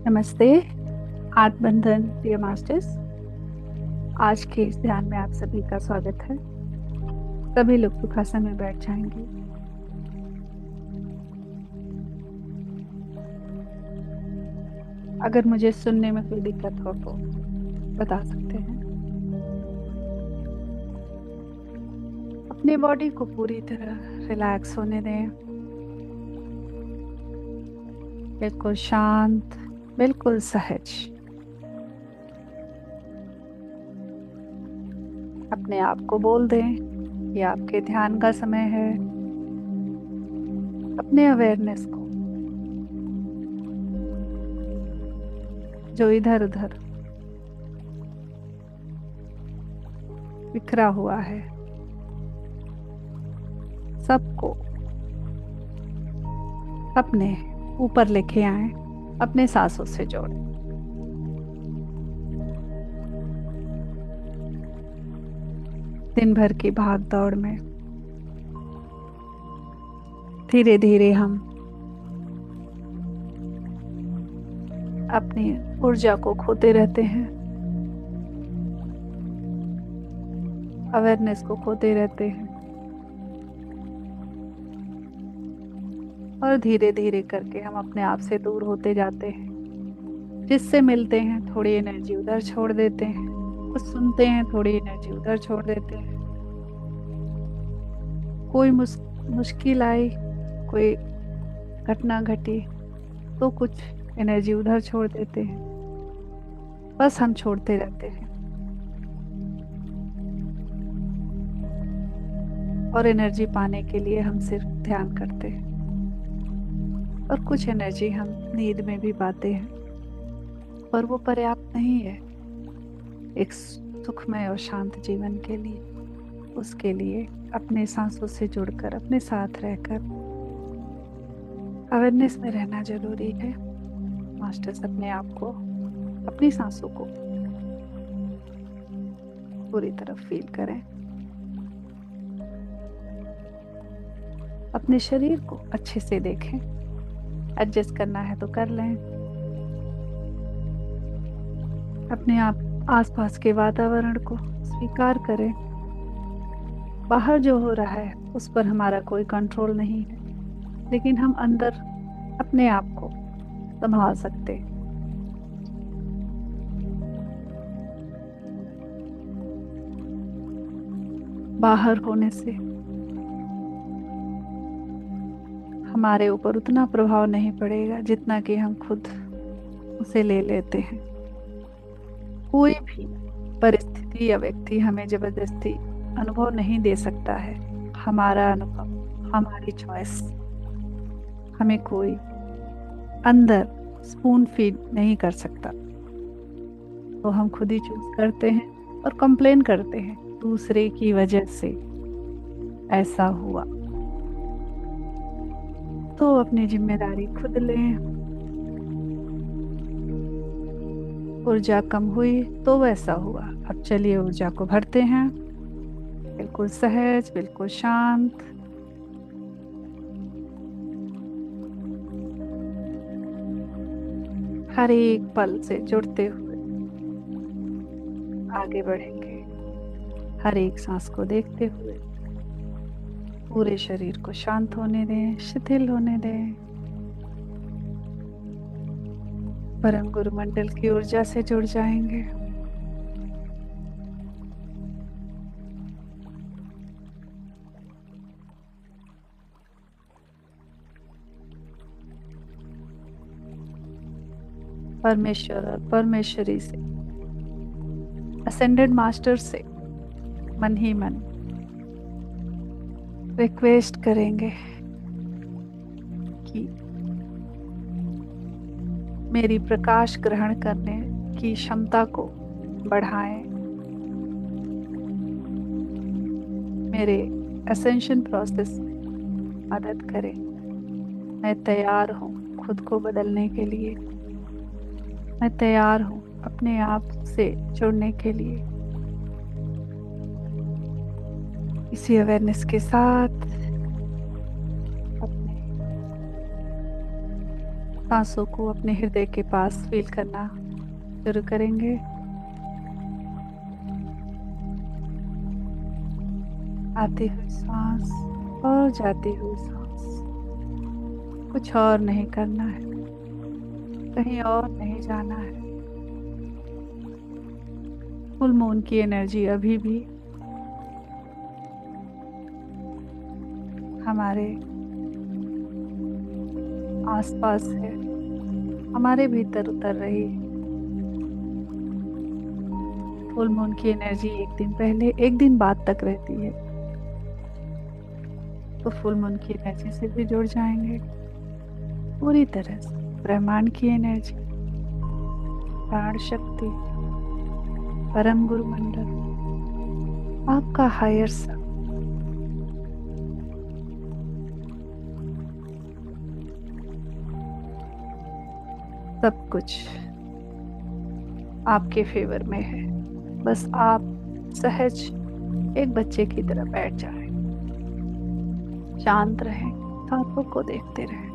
नमस्ते। आत्मबंधन प्रिय मास्टर्स, आज के इस ध्यान में आप सभी का स्वागत है। सभी लोग सुखासन में बैठ जाएंगे। अगर मुझे सुनने में कोई दिक्कत हो तो बता सकते हैं। अपनी बॉडी को पूरी तरह रिलैक्स होने दें। बिल्कुल शांत, बिल्कुल सहज। अपने आप को बोल दें कि आपके ध्यान का समय है। अपने अवेयरनेस को जो इधर उधर बिखरा हुआ है, सबको अपने ऊपर लेके आए, अपने सांसों से जोड़ें। दिन भर की भाग दौड़ में धीरे धीरे हम अपनी ऊर्जा को खोते रहते हैं, अवेयरनेस को खोते रहते हैं, और धीरे धीरे करके हम अपने आप से दूर होते जाते हैं। जिससे मिलते हैं थोड़ी एनर्जी उधर छोड़ देते हैं, कुछ सुनते हैं थोड़ी एनर्जी उधर छोड़ देते हैं। कोई मुश्किल आई, कोई घटना घटी तो कुछ एनर्जी उधर छोड़ देते हैं। बस हम छोड़ते रहते हैं और एनर्जी पाने के लिए हम सिर्फ ध्यान करते हैं, और कुछ एनर्जी हम नींद में भी पाते हैं, पर वो पर्याप्त नहीं है एक सुखमय और शांत जीवन के लिए। उसके लिए अपने सांसों से जुड़कर, अपने साथ रहकर अवेयरनेस में रहना जरूरी है। मास्टर्स अपने आप को, अपनी सांसों को पूरी तरह फील करें। अपने शरीर को अच्छे से देखें। एडजस्ट करना है तो कर लें। अपने आप आसपास के वातावरण को स्वीकार करें। बाहर जो हो रहा है उस पर हमारा कोई कंट्रोल नहीं है, लेकिन हम अंदर अपने आप को संभाल सकते हैं। बाहर होने से हमारे ऊपर उतना प्रभाव नहीं पड़ेगा जितना कि हम खुद उसे ले लेते हैं। कोई भी परिस्थिति या व्यक्ति हमें जबरदस्ती अनुभव नहीं दे सकता है। हमारा अनुभव, हमारी चॉइस। हमें कोई अंदर स्पून फीड नहीं कर सकता, तो हम खुद ही चूज करते हैं और कंप्लेन करते हैं दूसरे की वजह से ऐसा हुआ। तो अपनी जिम्मेदारी खुद लें। ऊर्जा कम हुई तो वैसा हुआ, अब चलिए ऊर्जा को भरते हैं। बिल्कुल सहज, बिल्कुल शांत। हर एक पल से जुड़ते हुए आगे बढ़ेंगे। हर एक सांस को देखते हुए पूरे शरीर को शांत होने दें, शिथिल होने दें। परम गुरु मंडल की ऊर्जा से जुड़ जाएंगे। परमेश्वर और परमेश्वरी से, असेंडेड मास्टर से मन ही मन रिक्वेस्ट करेंगे कि मेरी प्रकाश ग्रहण करने की क्षमता को बढ़ाएं। मेरे असेंशन प्रोसेस में मदद करें। मैं तैयार हूँ खुद को बदलने के लिए। मैं तैयार हूँ अपने आप से जुड़ने के लिए। इसी अवेयरनेस के साथ अपने सांसों को अपने हृदय के पास फील करना शुरू करेंगे। आती हुई सांस और जाती हुई सांस। कुछ और नहीं करना है, कहीं और नहीं जाना है। फुल मून की एनर्जी अभी भी हमारे आसपास है, हमारे भीतर उतर रही है। फुल मून की एनर्जी एक दिन पहले एक दिन बाद तक रहती है, तो फुल मून की एनर्जी से भी जुड़ जाएंगे पूरी तरह से। ब्रह्मांड की एनर्जी, प्राण शक्ति, परम गुरु मंडल, आपका हायर सेल्फ, सब कुछ आपके फेवर में है। बस आप सहज एक बच्चे की तरह बैठ जाएं, शांत रहें, सांसों को देखते रहें।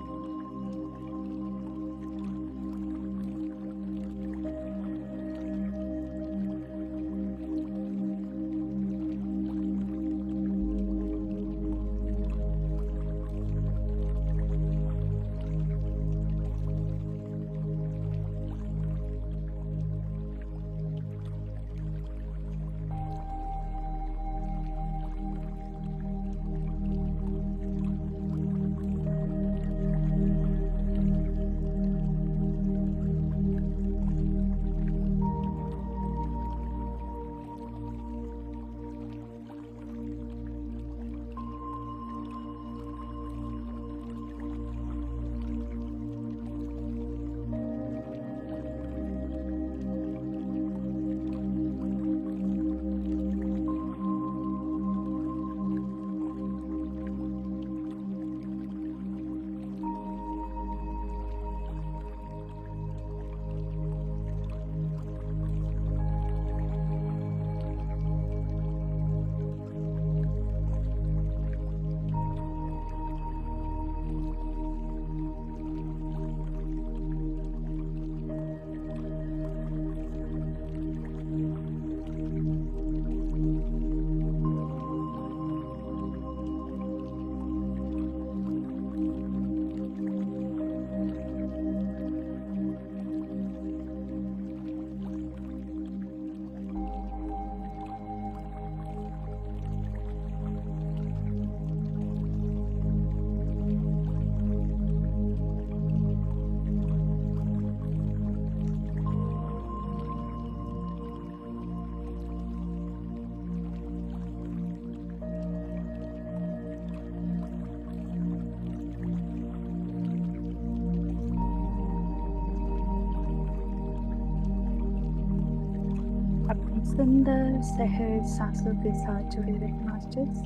अपनी सुंदर सहज सांसों के साथ जुड़े रहे मास्टर्स।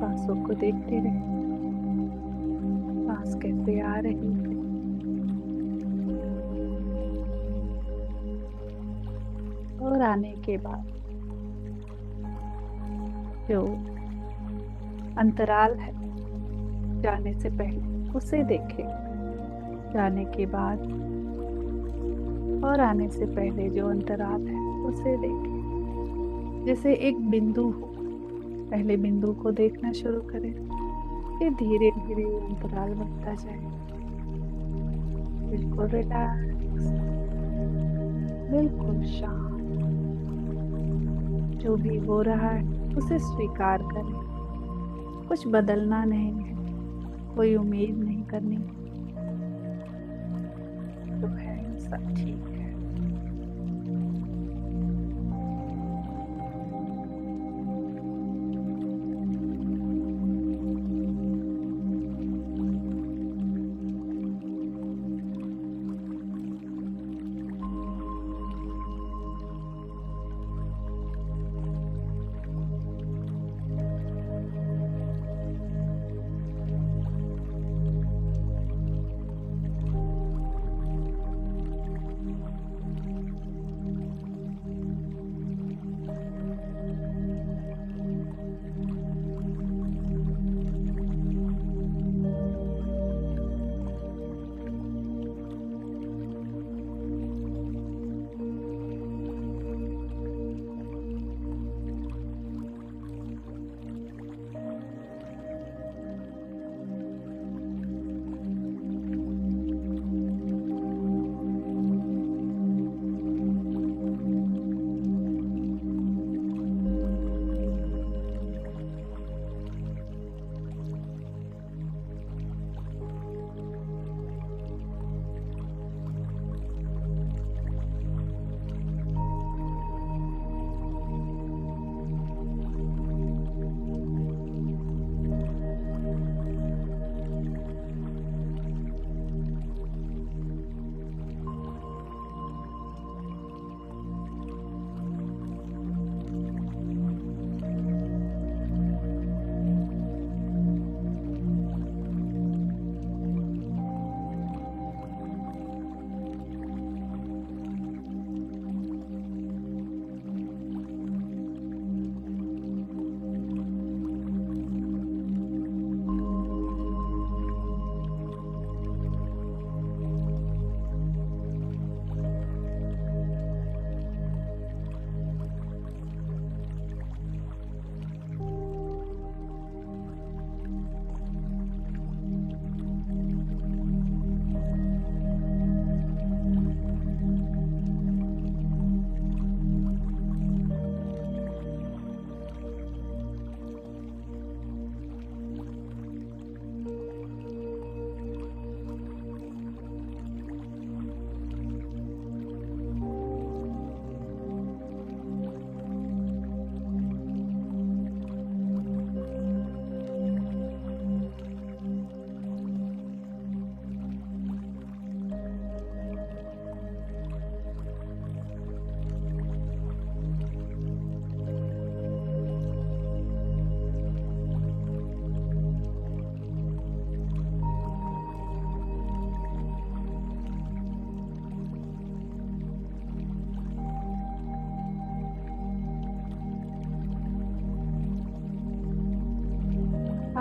सांसों को देखते रहे, सांस कैसे आ रही है और आने के बाद जो अंतराल है जाने से पहले उसे देखें, जाने के बाद और आने से पहले जो अंतराल है उसे देखें। जैसे एक बिंदु हो, पहले बिंदु को देखना शुरू करें, फिर धीरे धीरे अंतराल बढ़ता जाए। बिल्कुल रिलैक्स, बिल्कुल शांत। जो भी हो रहा है उसे स्वीकार करें, कुछ बदलना नहीं है, कोई उम्मीद नहीं करनी, तो है सब ठीक है।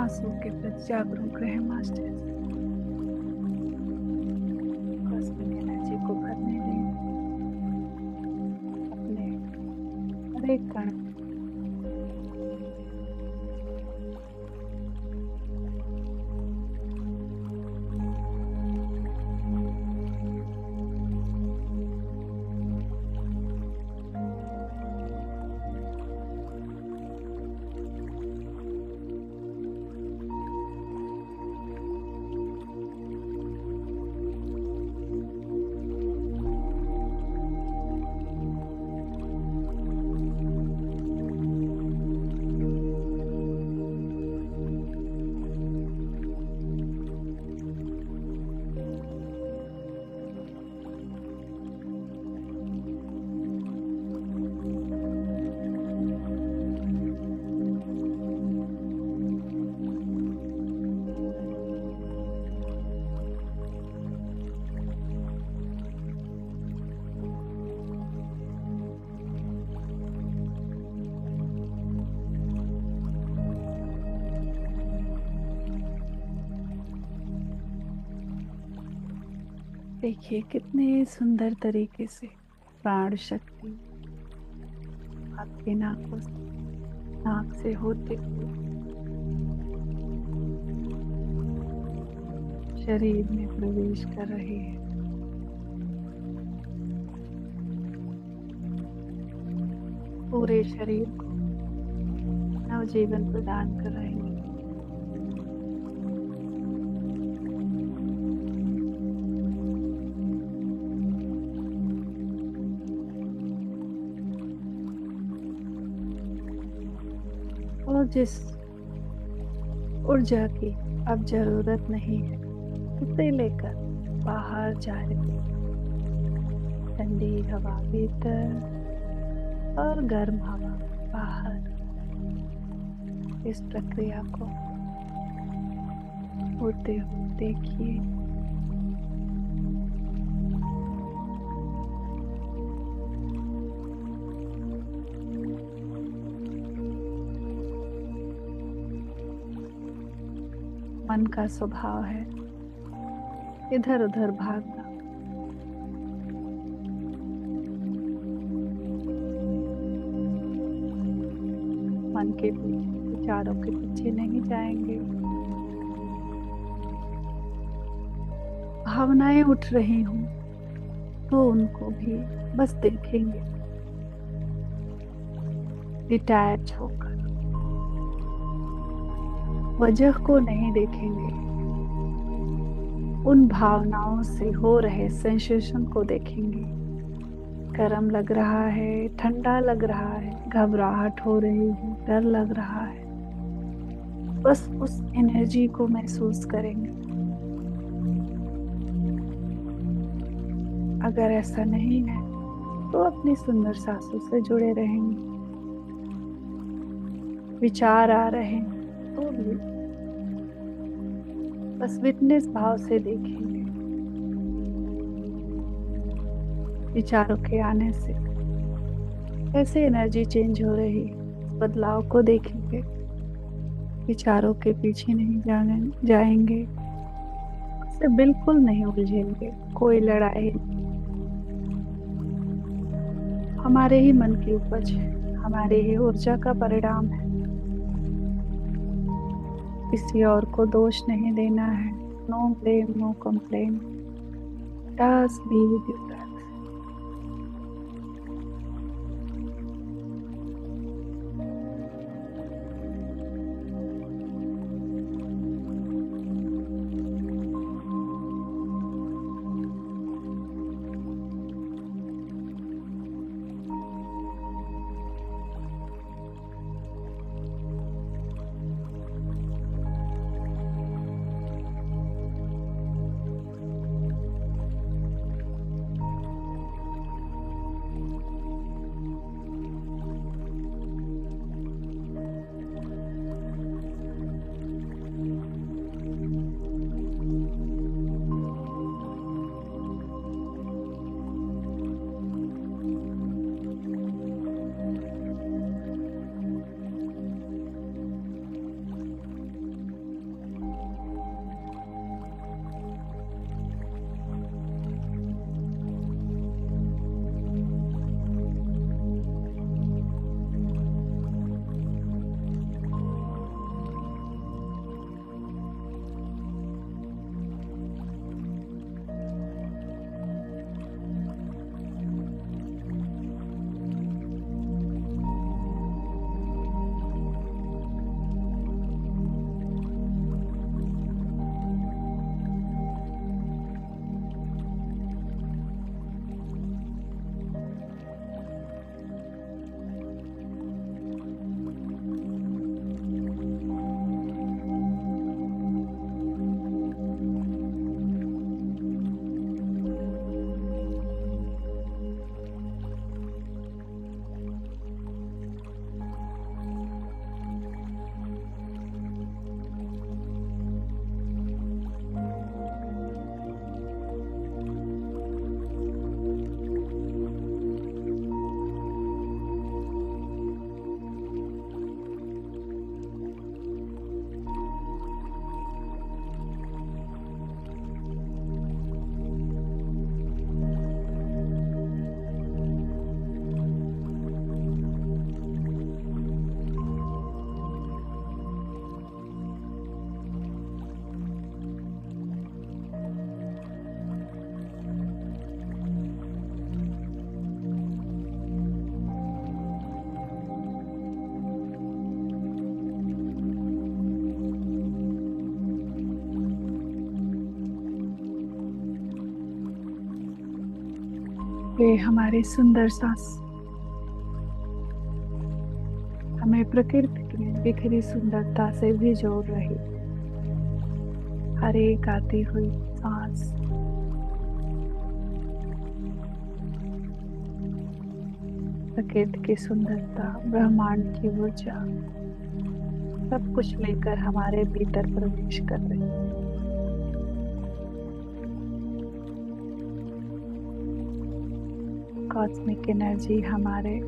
सांसों के प्रति जागरूक रहे मास्टर। कॉस्मिक एनर्जी को भरने दें अपने हर एक कण। देखिए कितने सुंदर तरीके से प्राण शक्ति आपके नाक से होते हुए शरीर में प्रवेश कर रही है। पूरे शरीर को नवजीवन प्रदान कर रही है। और जिस ऊर्जा की अब जरूरत नहीं है उसे लेकर बाहर जा रही। ठंडी हवा भीतर और गर्म हवा बाहर। इस प्रक्रिया को होते हुए देखिए। मन का स्वभाव है इधर उधर भागना। मन के विचारों के पीछे नहीं जाएंगे। भावनाएं उठ रही हों तो उनको भी बस देखेंगे डिटैच होकर। वजह को नहीं देखेंगे, उन भावनाओं से हो रहे सेंसेशन को देखेंगे। गर्म लग रहा है, ठंडा लग रहा है, घबराहट हो रही है, डर लग रहा है, बस उस एनर्जी को महसूस करेंगे। अगर ऐसा नहीं है तो अपनी सुंदर सांसों से जुड़े रहेंगे। विचार आ रहे हैं तो भी बस विटनेस भाव से देखेंगे। विचारों के आने से कैसे एनर्जी चेंज हो रही है, बदलाव को देखेंगे। विचारों के पीछे नहीं जाएंगे, उससे बिल्कुल नहीं उलझेंगे। कोई लड़ाई हमारे ही मन की उपज है, हमारे ही ऊर्जा का परिणाम है। किसी और को दोष नहीं देना है। No blame, no complain. Just be with your breath. वे हमारी सुंदर सांस हमें प्रकृति की बिखरी सुंदरता से भी जोड़ रही। हर एक आती हुई सांस प्रकृति की सुंदरता, ब्रह्मांड की ऊर्जा, सब कुछ लेकर हमारे भीतर प्रवेश कर रही है। कॉस्मिक एनर्जी हमारे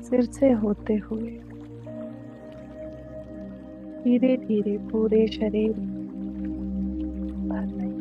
सिर से होते हुए धीरे धीरे पूरे शरीर भर रही है।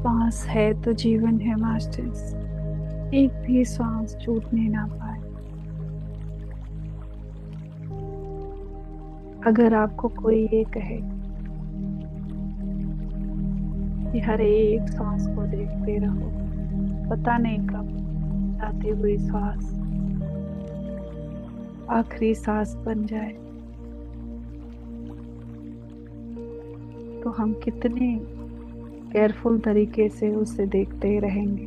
सांस है तो जीवन है मास्टर्स। एक भी सांस छूटने ना पाए। अगर आपको कोई ये कहे कि हर एक सांस को देखते रहो, पता नहीं कब आती हुई सांस आखिरी सांस बन जाए, तो हम कितने केयरफुल तरीके से उसे देखते रहेंगे।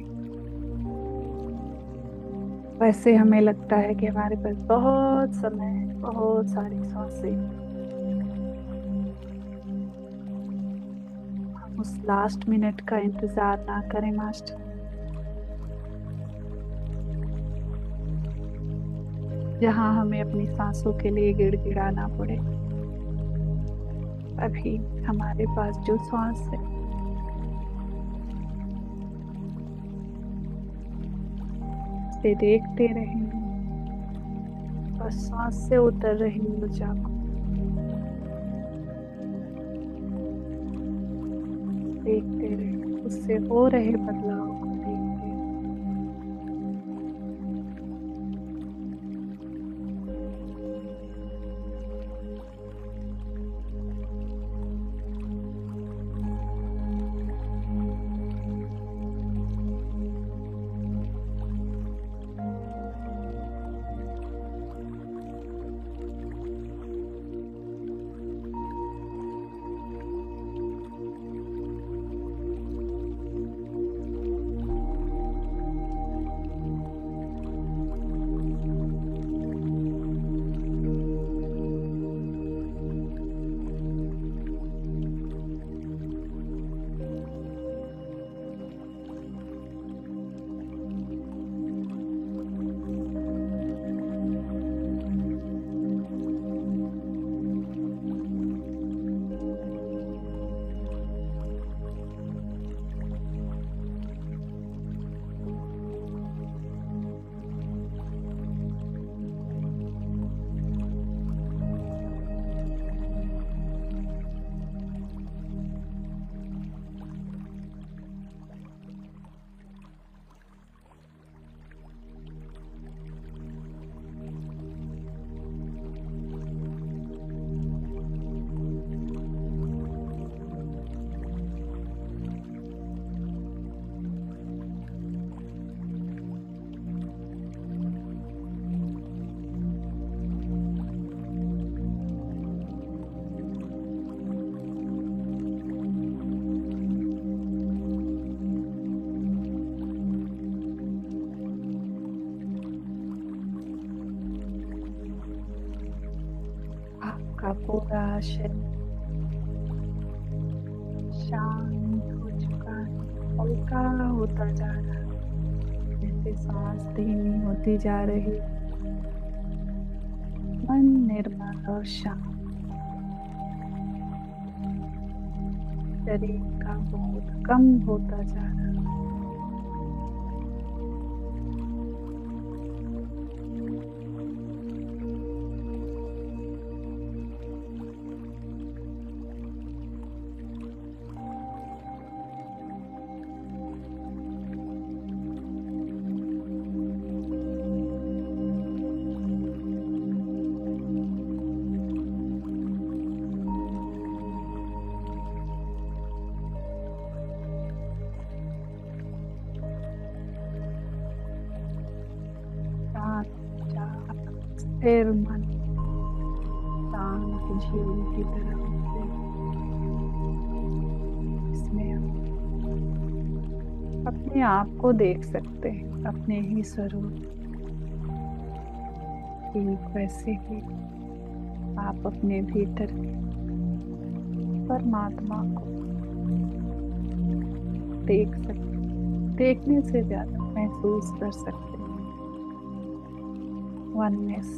वैसे हमें लगता है कि हमारे पास बहुत समय है, बहुत सारी सांसें। हम उस लास्ट मिनट का इंतजार ना करें मास्टर, जहां हमें अपनी सांसों के लिए गिड़गिड़ाना पड़े। अभी हमारे पास जो सांस है उसे देखते रहेंगे, और सांस से उतर रही ऊर्जा को देखते रहेंगे, उससे हो रहे बदलाव को देखते रहेंगे। आपका पूरा शरीर शांत हो चुका है, हल्का होता जा रहा है। से सांस धीमी होती जा रही, मन निर्मल और शांत, शरीर का बोध कम होता जा रहा है। स्थिर मन शांत झील की तरह होते, इसमें हम अपने आप को देख सकते हैं, अपने ही स्वरूप। ठीक वैसे ही आप अपने भीतर के परमात्मा को देख सकते, देखने से ज्यादा महसूस कर सकते हैं। वननेस,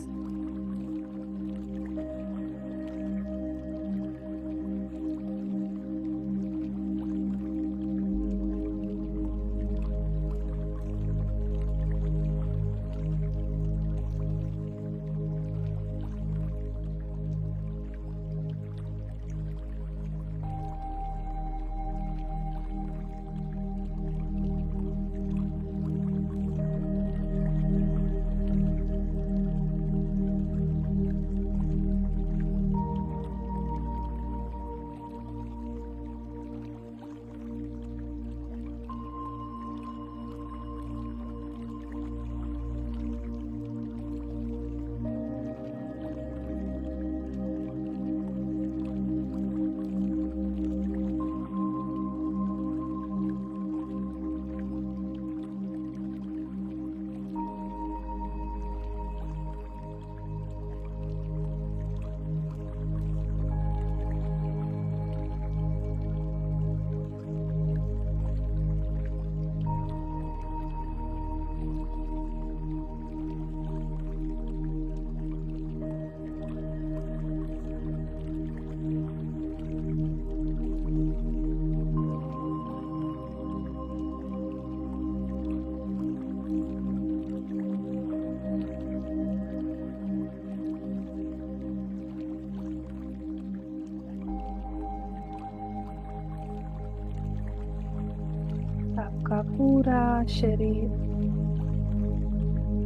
आपका पूरा शरीर,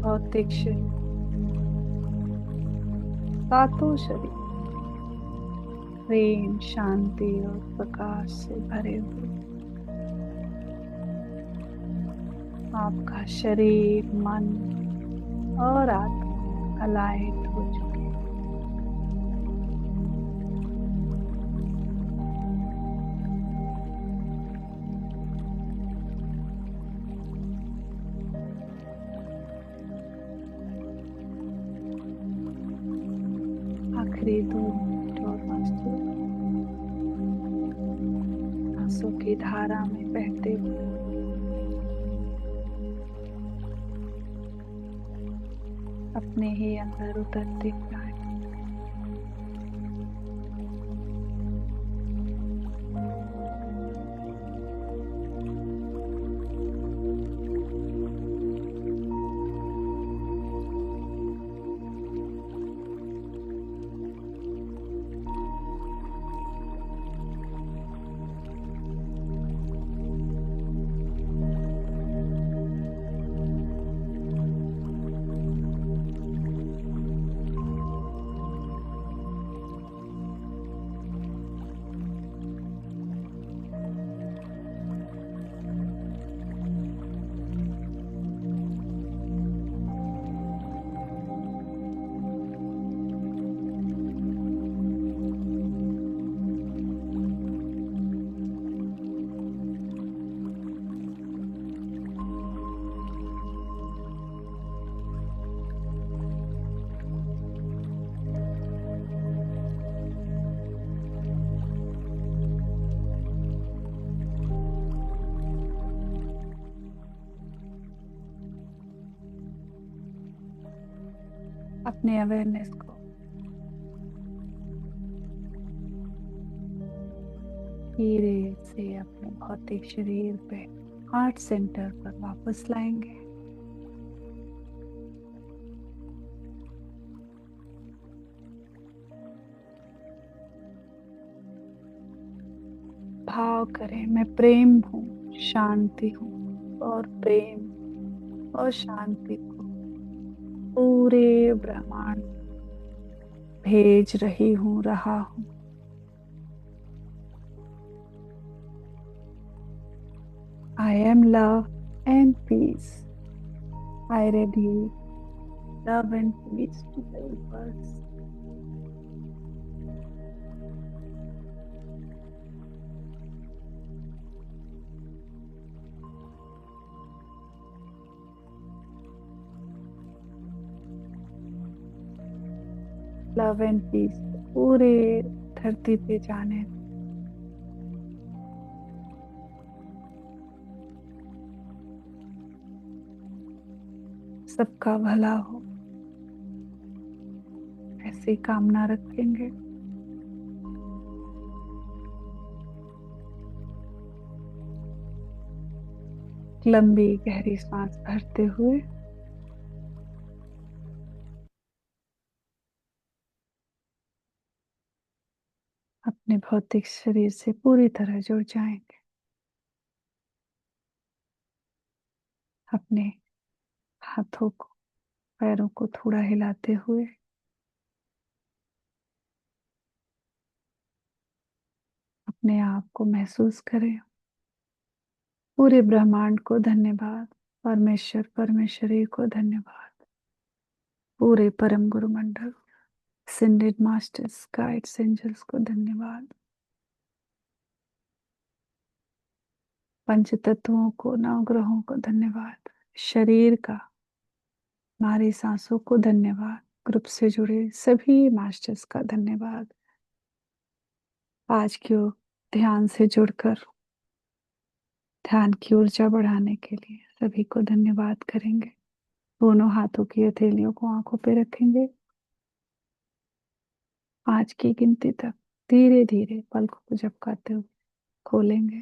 भौतिक शरीर, सातों शरीर प्रेम, शांति और प्रकाश से भरे हुए। आपका शरीर, मन और आत्मा अलाइट हो चुके हैं। आखिरी 2 मिनट और मस्जिद आंसू की धारा में बहते हुए अपने ही अंदर उतरते जाए। अपने अवेयरनेस को धीरे से अपने भौतिक शरीर पे, हार्ट सेंटर पर वापस लाएंगे। भाव करें, मैं प्रेम हूँ, शांति हूँ, और प्रेम और शांति को पूरे ब्रह्मांड भेज रही हूँ, रहा हूँ। I am love and peace. I radiate love and peace to the universe. Love and peace पूरे धरती पे जाने दो। सबका भला हो, ऐसी कामना रखेंगे। लंबी गहरी सांस भरते हुए अपने भौतिक शरीर से पूरी तरह जुड़ जाएंगे। अपने हाथों को, पैरों को थोड़ा हिलाते हुए अपने आप को महसूस करें। पूरे ब्रह्मांड को धन्यवाद, परमेश्वर परमेश्वरी को धन्यवाद, पूरे परम गुरु मंडल, सिंडेड मास्टर्स, गाइड्स, एंजल्स को धन्यवाद, पंच तत्वों को, नवग्रहों को धन्यवाद, शरीर का, हमारी सांसों को धन्यवाद, ग्रुप से जुड़े सभी मास्टर्स का धन्यवाद। आज के ध्यान से जुड़कर ध्यान की ऊर्जा बढ़ाने के लिए सभी को धन्यवाद करेंगे। दोनों हाथों की हथेलियों को आंखों पे रखेंगे। 5 की गिनती तक धीरे धीरे पलकों को झपकाते हुए खोलेंगे।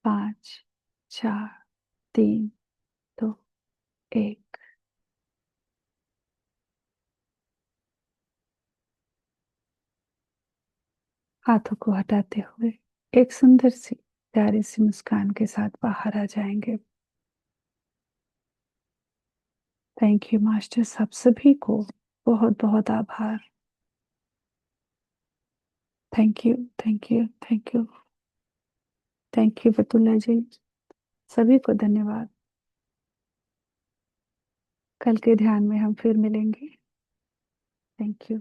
5, 4, 3, 2, 1। हाथों को हटाते हुए एक सुंदर सी प्यारी सी मुस्कान के साथ बाहर आ जाएंगे। थैंक यू मास्टर्स, आप सभी को बहुत बहुत आभार। Thank you, thank you, thank you, thank you Batulla ji. सभी को धन्यवाद। कल के ध्यान में हम फिर मिलेंगे। Thank you.